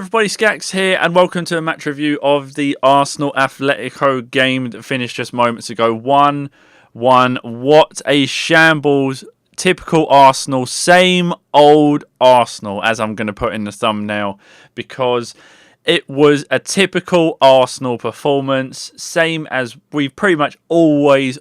everybody, Skax here, and welcome to a match review of the Arsenal Atletico game that finished just moments ago. 1-1. What a shambles. Typical Arsenal. Same old Arsenal, as I'm going to put in the thumbnail, because it was a typical Arsenal performance, same as we've pretty much always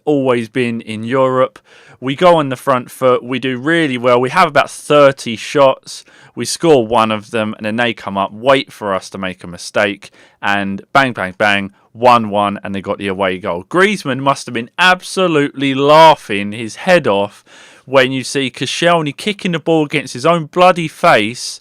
been in Europe. We go on the front foot, we do really well, we have about 30 shots, we score one of them, and then they come up, wait for us to make a mistake, and bang, bang, bang, 1-1, and they got the away goal. Griezmann must have been absolutely laughing his head off when you see Koscielny kicking the ball against his own bloody face,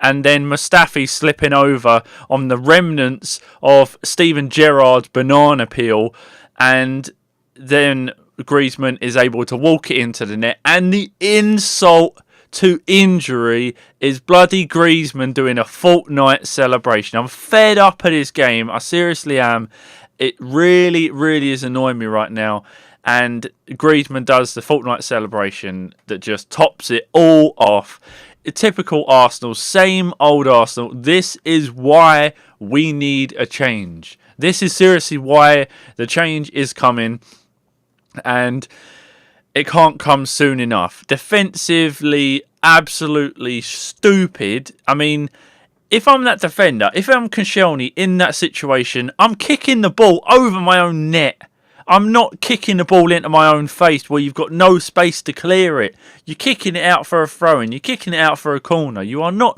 and then Mustafi slipping over on the remnants of Steven Gerrard's banana peel. And then Griezmann is able to walk it into the net. And the insult to injury is bloody Griezmann doing a fortnite celebration. I'm fed up of this game. I seriously am. It really is annoying me right now. And Griezmann does the fortnite celebration that just tops it all off. Typical Arsenal, same old Arsenal. This is why we need a change. This is seriously why the change is coming, and it can't come soon enough. Defensively, absolutely stupid. I mean, if I'm that defender, if I'm Koscielny in that situation, I'm kicking the ball over my own net. I'm not kicking the ball into my own face where you've got no space to clear it. You're kicking it out for a throw-in. You're kicking it out for a corner. You are not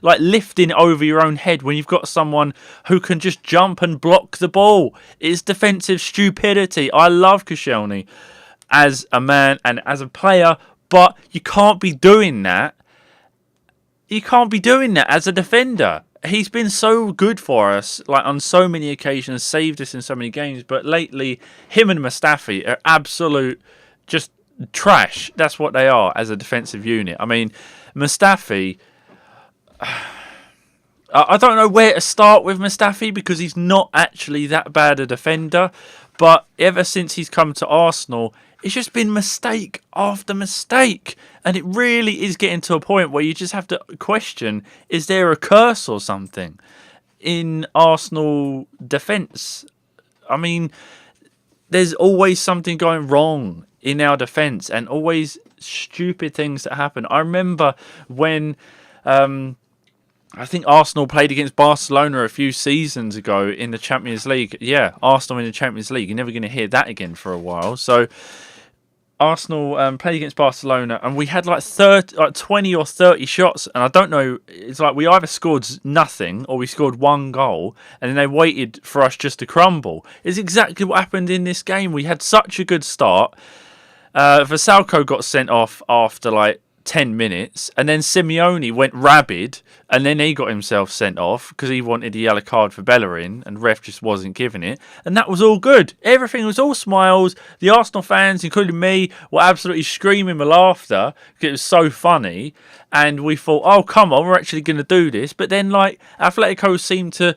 like lifting it over your own head when you've got someone who can just jump and block the ball. It's defensive stupidity. I love Koscielny as a man and as a player, but you can't be doing that. You can't be doing that as a defender. He's been so good for us, like on so many occasions, saved us in so many games. But lately, him and Mustafi are absolute just trash. That's what they are as a defensive unit. I mean, Mustafi, I don't know where to start with Mustafi because he's not actually that bad a defender. But ever since he's come to Arsenal, it's just been mistake after mistake. And it really is getting to a point where you just have to question, is there a curse or something in Arsenal defence? I mean, there's always something going wrong in our defence and always stupid things that happen. I remember when I think Arsenal played against Barcelona a few seasons ago in the Champions League. Yeah, Arsenal in the Champions League. You're never going to hear that again for a while. So Arsenal played against Barcelona and we had like 20 or 30 shots, and I don't know, it's like we either scored nothing or we scored one goal and then they waited for us just to crumble. It's exactly what happened in this game. We had such a good start. vrsjalko got sent off after like 10 minutes, and then Simeone went rabid, and then he got himself sent off because he wanted a yellow card for Bellerin, and ref just wasn't giving it, and that was all good. Everything was all smiles. The Arsenal fans, including me, were absolutely screaming with laughter because it was so funny, and we thought, oh, come on, we're actually going to do this. But then, like, Atletico seemed to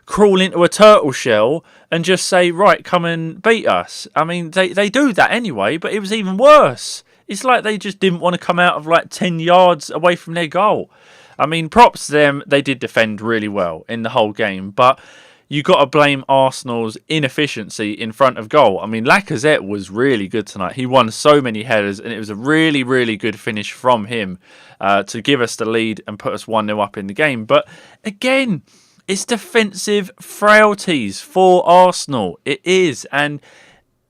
crawl into a turtle shell and just say, right, come and beat us. I mean, they do that anyway, but it was even worse. It's like they just didn't want to come out of like 10 yards away from their goal. I mean, props to them. They did defend really well in the whole game. But you got to blame Arsenal's inefficiency in front of goal. I mean, Lacazette was really good tonight. He won so many headers, and it was a really good finish from him to give us the lead and put us 1-0 up in the game. But again, it's defensive frailties for Arsenal. It is. And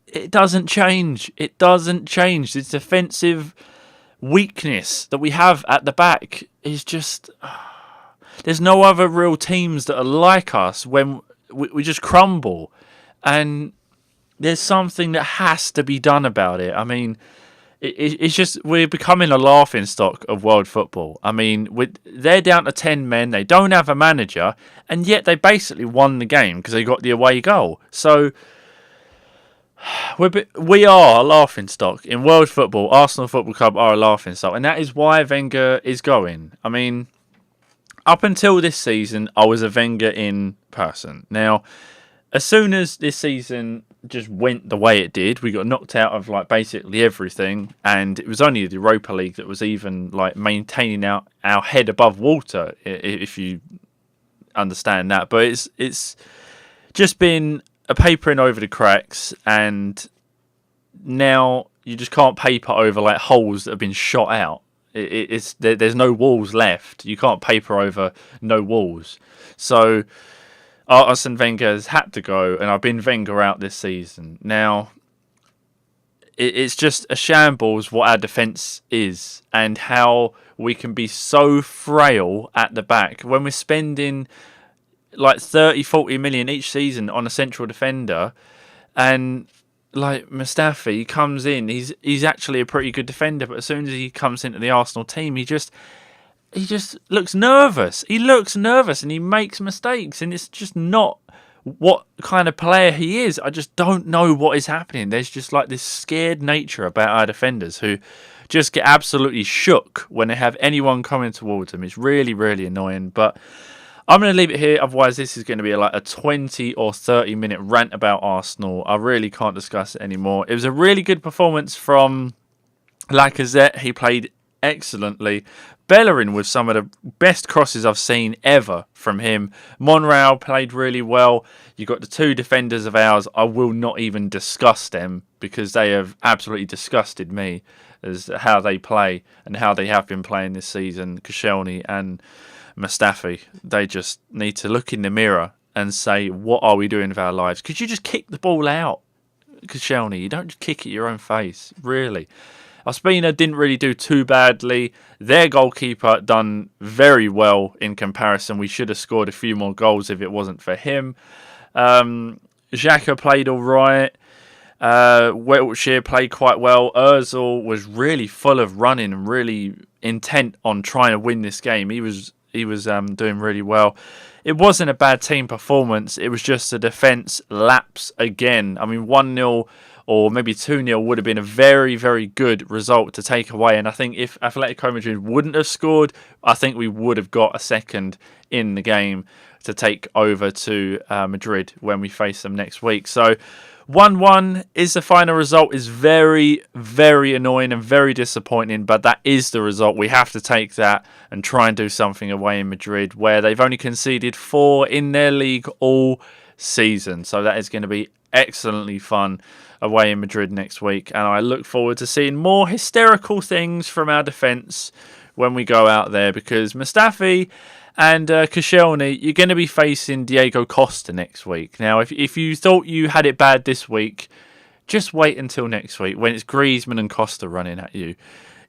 it doesn't change. It doesn't change. This defensive weakness that we have at the back is just... There's no other real teams that are like us when we just crumble. And there's something that has to be done about it. I mean, it's just... We're becoming a laughingstock of world football. I mean, they're down to 10 men. They don't have a manager. And yet they basically won the game because they got the away goal. So... We are a laughingstock in world football. Arsenal Football Club are a laughingstock, and that is why Wenger is going. I mean, up until this season, I was a Wenger in person. Now, as soon as this season just went the way it did, we got knocked out of like basically everything, and it was only the Europa League that was even like maintaining our head above water, if you understand that. But it's just been a papering over the cracks, and now you just can't paper over like holes that have been shot out. There's no walls left. You can't paper over no walls. So Arsene Wenger has had to go, and I've been Wenger out this season. Now, it's just a shambles what our defence is, and how we can be so frail at the back when we're spending like 30-40 million each season on a central defender. And like Mustafi comes in, he's actually a pretty good defender, but as soon as he comes into the Arsenal team, he just looks nervous. He looks nervous and he makes mistakes, and it's just not what kind of player he is. I just don't know what is happening. There's just like this scared nature about our defenders who just get absolutely shook when they have anyone coming towards them. It's really, really annoying. But I'm going to leave it here. Otherwise, this is going to be like a 20 or 30 minute rant about Arsenal. I really can't discuss it anymore. It was a really good performance from Lacazette. He played excellently. Bellerin with some of the best crosses I've seen ever from him. Monreal played really well. You got the two defenders of ours. I will not even discuss them because they have absolutely disgusted me as how they play and how they have been playing this season. Koscielny and Mustafi, they just need to look in the mirror and say, what are we doing with our lives? Could you just kick the ball out, Koscielny? You don't just kick it your own face, really. Ospina didn't really do too badly. Their goalkeeper done very well in comparison. We should have scored a few more goals if it wasn't for him. Xhaka played all right. Wiltshire played quite well. Ozil was really full of running and really intent on trying to win this game. He was doing really well. It wasn't a bad team performance. It was just a defence lapse again. I mean, 1-0 or maybe 2-0 would have been a very, very good result to take away. And I think if Atletico Madrid wouldn't have scored, I think we would have got a second in the game to take over to Madrid when we face them next week. So 1-1 is the final result. Is very, very annoying and very disappointing, but that is the result. We have to take that and try and do something away in Madrid, where they've only conceded 4 in their league all season. So that is going to be excellently fun away in Madrid next week, and I look forward to seeing more hysterical things from our defence when we go out there, because Mustafi and Koscielny, you're going to be facing Diego Costa next week. Now, if you thought you had it bad this week, just wait until next week when it's Griezmann and Costa running at you.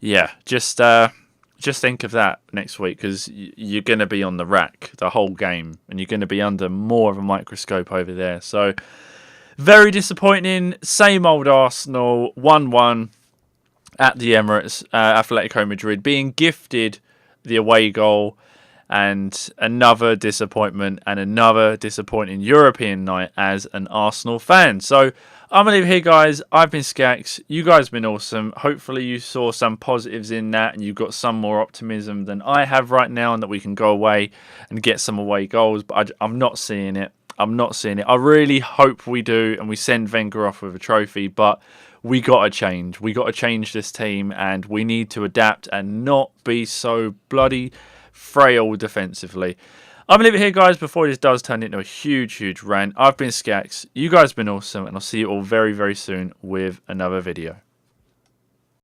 Yeah, just think of that next week, because you're going to be on the rack the whole game, and you're going to be under more of a microscope over there. So, very disappointing. Same old Arsenal, 1-1 at the Emirates. Atletico Madrid being gifted the away goal, and another disappointment and another disappointing European night as an Arsenal fan. So I'm going to leave it here, guys. I've been Skax. You guys have been awesome. Hopefully you saw some positives in that and you've got some more optimism than I have right now, and that we can go away and get some away goals. But I'm not seeing it. I'm not seeing it. I really hope we do and we send Wenger off with a trophy, but we got to change. We got to change this team, and we need to adapt and not be so bloody frail defensively. I'm going to leave it here, guys, before this does turn into a huge, huge rant. I've been Skax. You guys have been awesome, and I'll see you all very, very soon with another video.